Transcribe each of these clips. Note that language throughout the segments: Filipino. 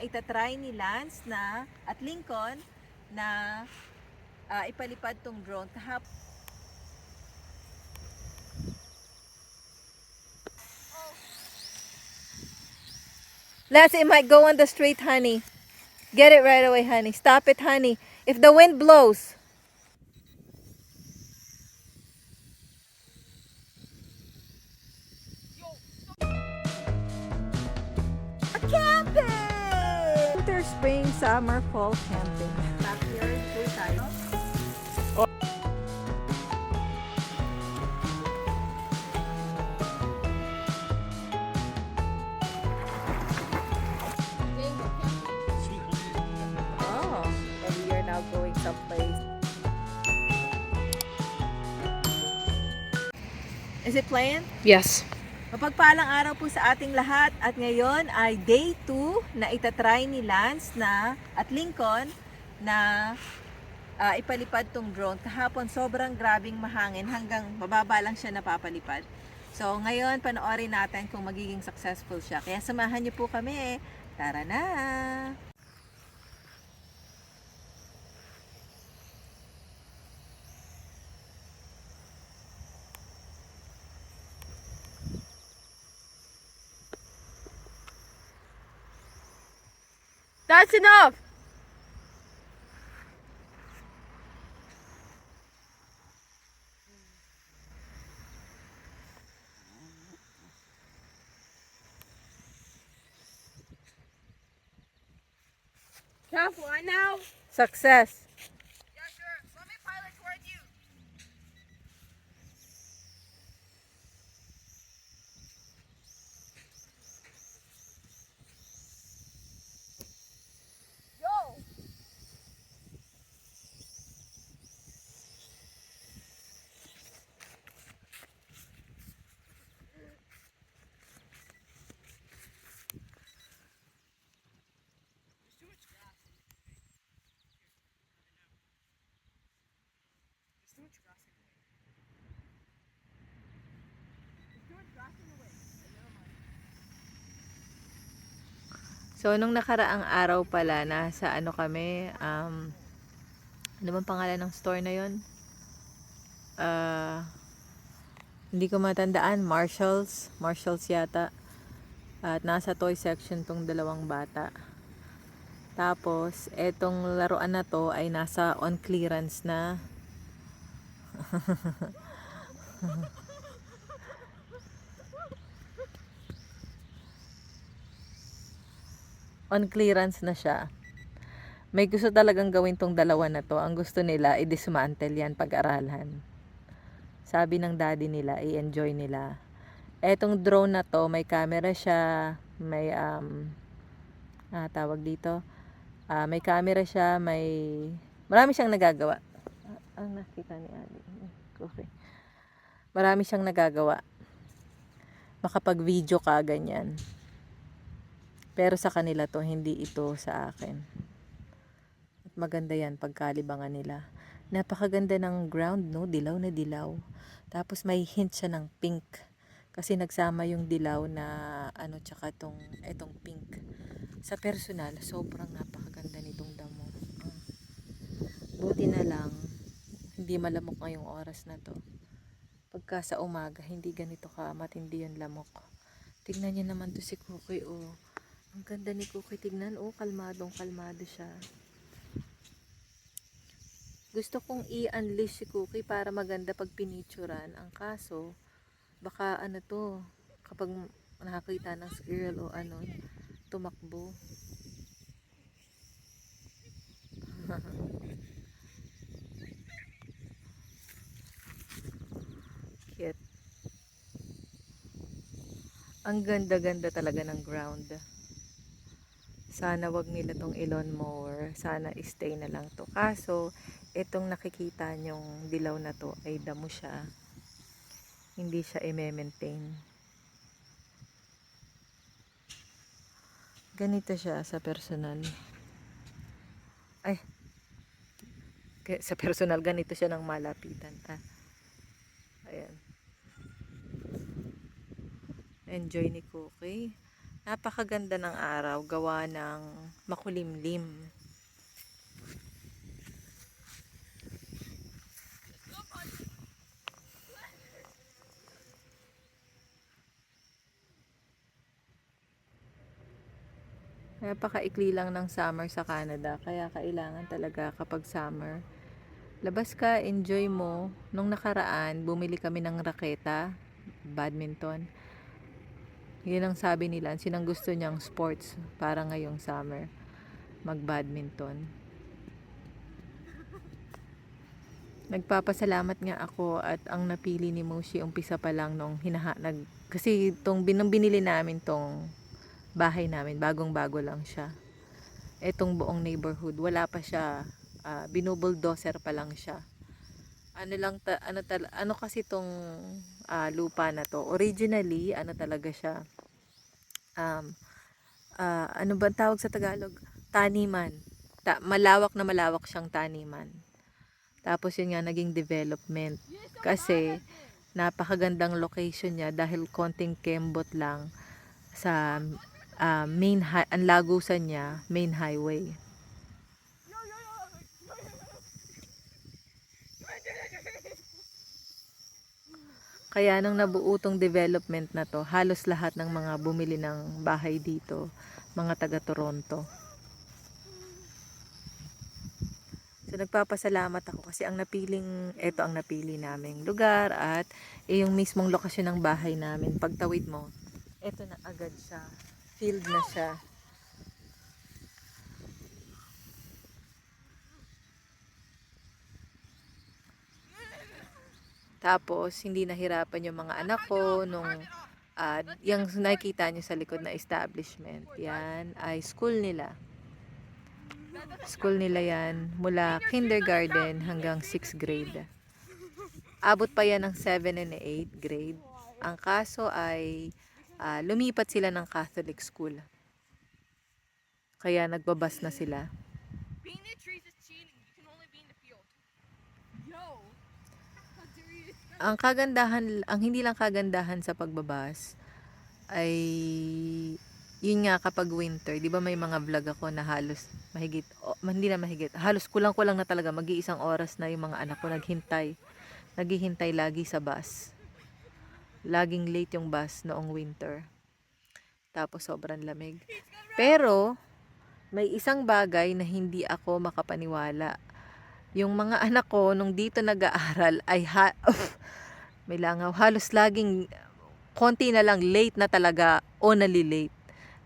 itatry ni Lance na at Lincoln na ipalipad tong drone kahapon. Lance, it might go on the street, honey. Get it right away, honey. Stop it, honey. If the wind blows. Camping! Winter, spring, summer, fall camping. Backyard po tayo. Oh, and we are now going someplace. Is it playing? Yes. Mapagpalang araw po sa ating lahat at ngayon ay day 2 na itatry ni Lance na at Lincoln na ipalipad tong drone. Kahapon sobrang grabing mahangin hanggang mababa lang siya napapalipad. So ngayon panoorin natin kung magiging successful siya. Kaya samahan niyo po kami. Tara na! That's enough! Careful, I know. Success! Yeah, sure. Let me pilot toward you. Go! So, nung nakaraang araw pala, nasa ano kami, ano bang pangalan ng store na yon? Hindi ko matandaan, Marshalls yata. At nasa toy section tong dalawang bata. Tapos, etong laruan na to ay nasa on clearance na. On clearance na siya. May gusto talagang gawin tong dalawa na to. Ang gusto nila, i-dismantle yan pag-aralan. Sabi ng daddy nila, i-enjoy nila. Etong drone na to, may camera siya, may tawag dito, may camera siya, marami siyang nagagawa. Ang nakita ni Ali. Okay. Marami siyang nagagawa. Makapag-video ka, ganyan. Pero sa kanila to, hindi ito sa akin. At maganda yan pagkalibangan nila. Napakaganda ng ground, no? Dilaw na dilaw. Tapos may hint siya ng pink. Kasi nagsama yung dilaw na tsaka etong pink. Sa personal, sobrang napakaganda nitong damo. Buti na lang, hindi malamok ngayong oras na to. Pagka sa umaga, hindi ganito ka matindi yung lamok. Tignan niyo naman to si Cookie, oh. Ang ganda ni Cookie, tignan, oh, kalmadong kalmado siya. Gusto kong i-unleash si Cookie para maganda pag pinicturan. Ang kaso, baka kapag nakakita ng squirrel o tumakbo. Cute. Ang ganda-ganda talaga ng ground. Sana wag nila tong lawn mower. Sana stay na lang to. Kaso, itong nakikita nyong dilaw na to ay damo siya. Hindi siya i-maintain. Ganito siya sa personal. Sa personal ganito siya ng malapitan. Ayan. Enjoy ni Cookie. Napakaganda ng araw, gawa ng makulimlim. Napakaikli lang ng summer sa Canada, kaya kailangan talaga kapag summer, labas ka, enjoy mo. Nung nakaraan, bumili kami ng raketa, badminton. Yun ang sabi nila, sinang gusto niyang sports para ngayong summer, mag-badminton. Nagpapasalamat nga ako at ang napili ni Moshi umpisa pa lang nung kasi nung binili namin tong bahay namin, bagong-bago lang siya. Etong buong neighborhood, wala pa siya, binubuldozer pa lang siya. Ano kasi tong lupa na to. Originally, ano talaga siya? Ano ba tawag sa Tagalog? Taniman. Malawak siyang taniman. Tapos yun nga naging development. Kasi napakagandang location niya dahil konting kembot lang sa ang lagusan niya, main highway. Kaya nung nabuo tong development na to, halos lahat ng mga bumili ng bahay dito, mga taga Toronto. So nagpapasalamat ako kasi ang napili naming lugar at yung mismong lokasyon ng bahay namin. Pagtawid mo, ito na agad siya. Field na siya. Tapos, hindi nahirapan yung mga anak ko nung yung nakikita nyo sa likod na establishment. Yan ay school nila. School nila yan mula kindergarten hanggang 6th grade. Abot pa yan ng 7 and 8th grade. Ang kaso ay lumipat sila ng Catholic school. Kaya nagbabas na sila. Being in the trees is cheating. You can only be in the field. Yo. How dare you? Ang hindi lang kagandahan sa pagbabas ay yun nga kapag winter, 'di ba may mga vlog ako na halos hindi na mahigit, halos kulang-kulang na talaga mag-iisang oras na yung mga anak ko naghihintay lagi sa bus. Laging late yung bus noong winter. Tapos sobrang lamig. Pero may isang bagay na hindi ako makapaniwala. Yung mga anak ko nung dito nag-aaral ay may langaw, halos laging konti na lang late na talaga o nalilate.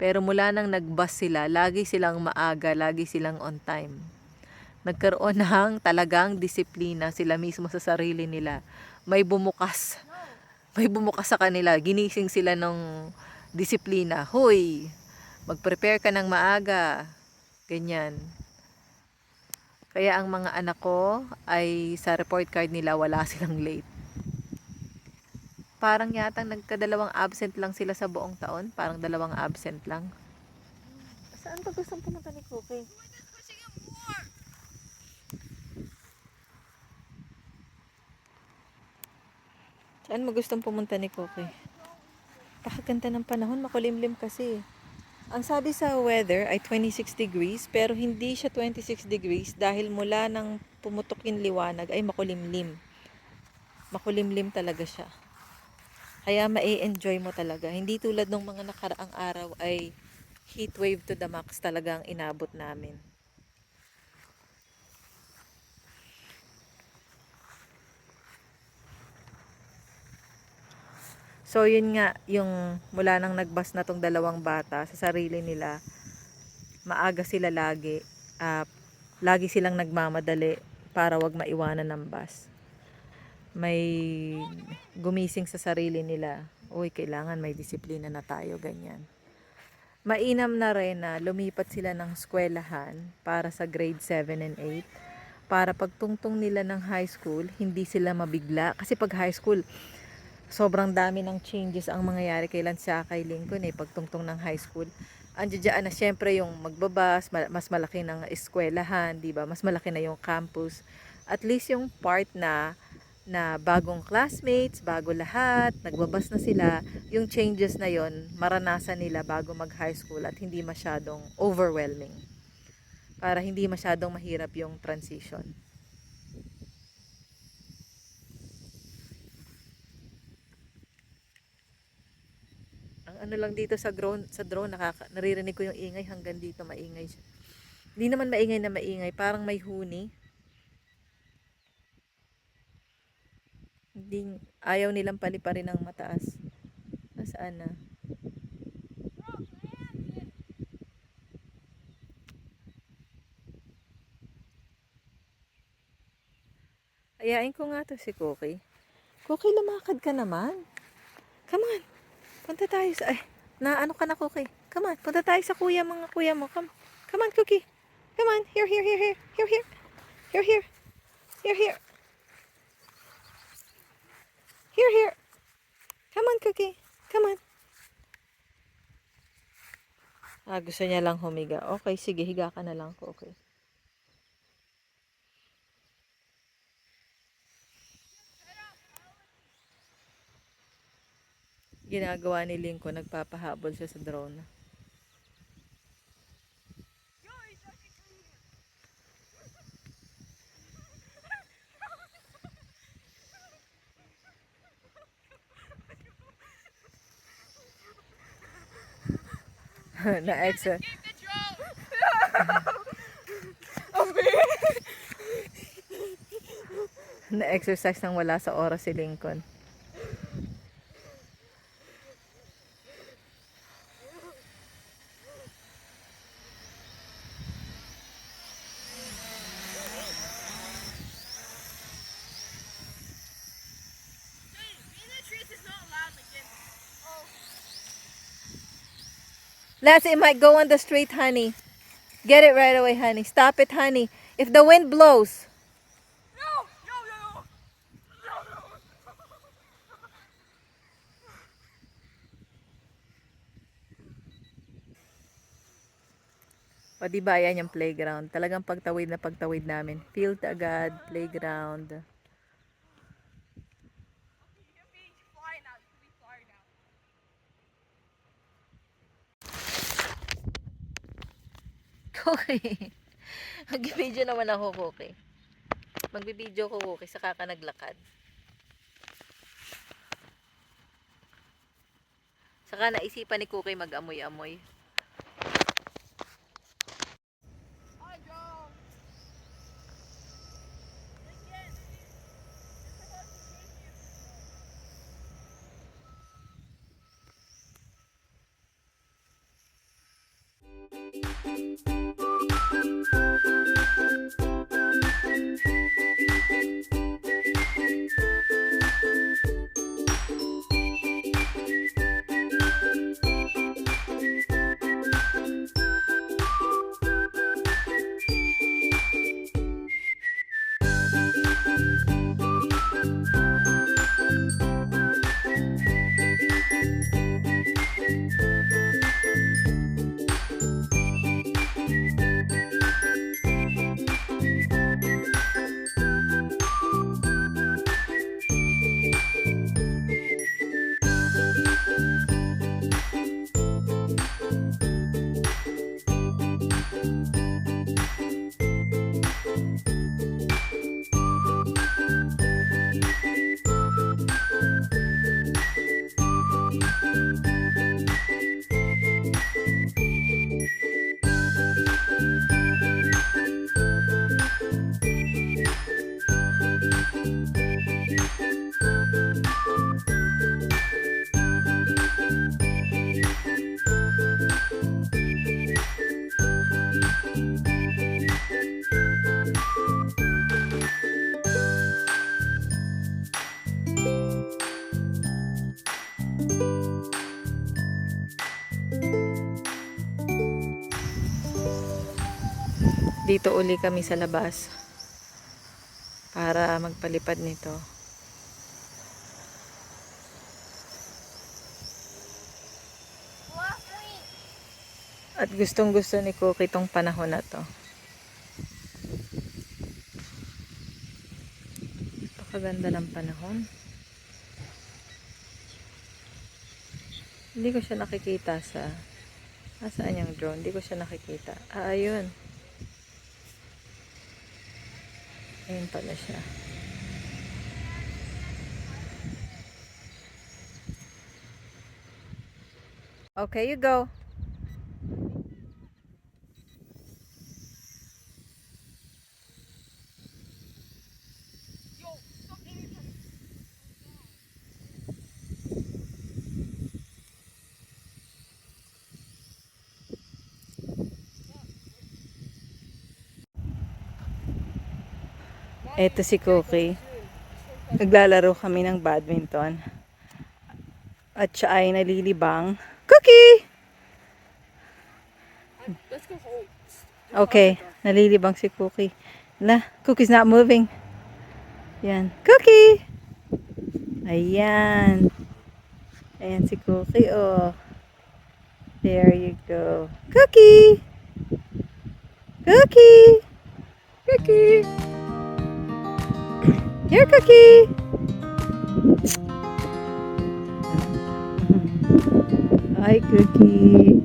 Pero mula nang nag-bus sila, lagi silang maaga, lagi silang on time. Nagkaroon ng talagang disiplina sila mismo sa sarili nila. May bumukas. May bumukas sa kanila. Ginising sila ng disiplina. Hoy, mag-prepare ka ng maaga. Ganyan. Kaya ang mga anak ko ay sa report card nila wala silang late. Parang yatang nagkadalawang absent lang sila sa buong taon. Parang 2 absent lang. Saan ba gustong pumunta ni Cookie? Pushing him more. Saan mo gustong pumunta ni Cookie? Pakaganda ng panahon, makulimlim kasi. Ang sabi sa weather ay 26 degrees, pero hindi siya 26 degrees dahil mula nang pumutok yung liwanag ay makulimlim. Makulimlim talaga siya. Kaya ma-enjoy mo talaga. Hindi tulad ng mga nakaraang araw ay heat wave to the max talaga ang inabot namin. So yun nga, yung mula nang nagbas na tong 2 bata sa sarili nila, maaga sila lagi. Lagi silang nagmamadali para wag maiwanan ng bus. May gumising sa sarili nila. Uy, kailangan may disiplina na tayo, ganyan. Mainam na rin na lumipat sila ng eskwelahan para sa grade 7 and 8 para pagtungtong nila ng high school, hindi sila mabigla. Kasi pag high school, sobrang dami ng changes ang mangyayari kailan siya kay Lincoln pagtungtong ng high school. Andiyan na syempre yung magbabas, mas malaki ng eskwelahan, di ba? Mas malaki na yung campus. At least yung part na na bagong classmates, bago lahat, nagbabas na sila, yung changes na yon maranasan nila bago mag high school at hindi masyadong overwhelming. Para hindi masyadong mahirap yung transition. Ang ano lang dito sa drone naririnig ko yung ingay hanggang dito maingay siya. Hindi naman maingay na maingay, parang may huni. Hindi, ayaw nilang paliparin ng mataas. Nasaan na? Ayain ko nga to si Cookie. Cookie, lumakad ka naman. Come on. Punta tayo sa... Ay, na ano ka na, Cookie? Come on. Punta tayo sa mga kuya mo. Come on, Cookie. Come on. Here. Here. Here. Here. Come on, Cookie. Come on. Gusto niya lang humiga. Okay, sige. Higa ka na lang, Cookie. Ginagawa ni Lincoln, nagpapahabol siya sa drone. Na-exercise. Na-exercise nang wala sa oras si Lincoln. Lassie, it might go on the street, honey. Get it right away, honey. Stop it, honey. If the wind blows. No. O diba, yan yung playground. Talagang pagtawid na pagtawid namin. Field agad, playground. You can be fly now. You can be fly now. Cookie. Mag-video naman ako, Cookie. Magbibideo ko, Cookie, saka ka naglakad. Saka naisipan ni Cookie mag-amoy-amoy. I go. Dito uli kami sa labas para magpalipad nito. At gustong gusto ni Cookie itong panahon na to. Napakaganda ng panahon. Hindi ko siya nakikita sa... Nasaan yung drone? Hindi ko siya nakikita. Ah, ayun. Ayun pala siya. Okay, you go. Yo, stop aiming for me. Eto si Cookie. Naglalaro kami ng badminton. At siya ay nalilibang. Cookie! Let's go home. Okay, nalilibang si Cookie. Cookie's not moving. Yan. Cookie! Ayan. Ayan si Cookie, oh. There you go. Cookie! Cookie! Cookie! Here, Cookie! Hi, Cookie.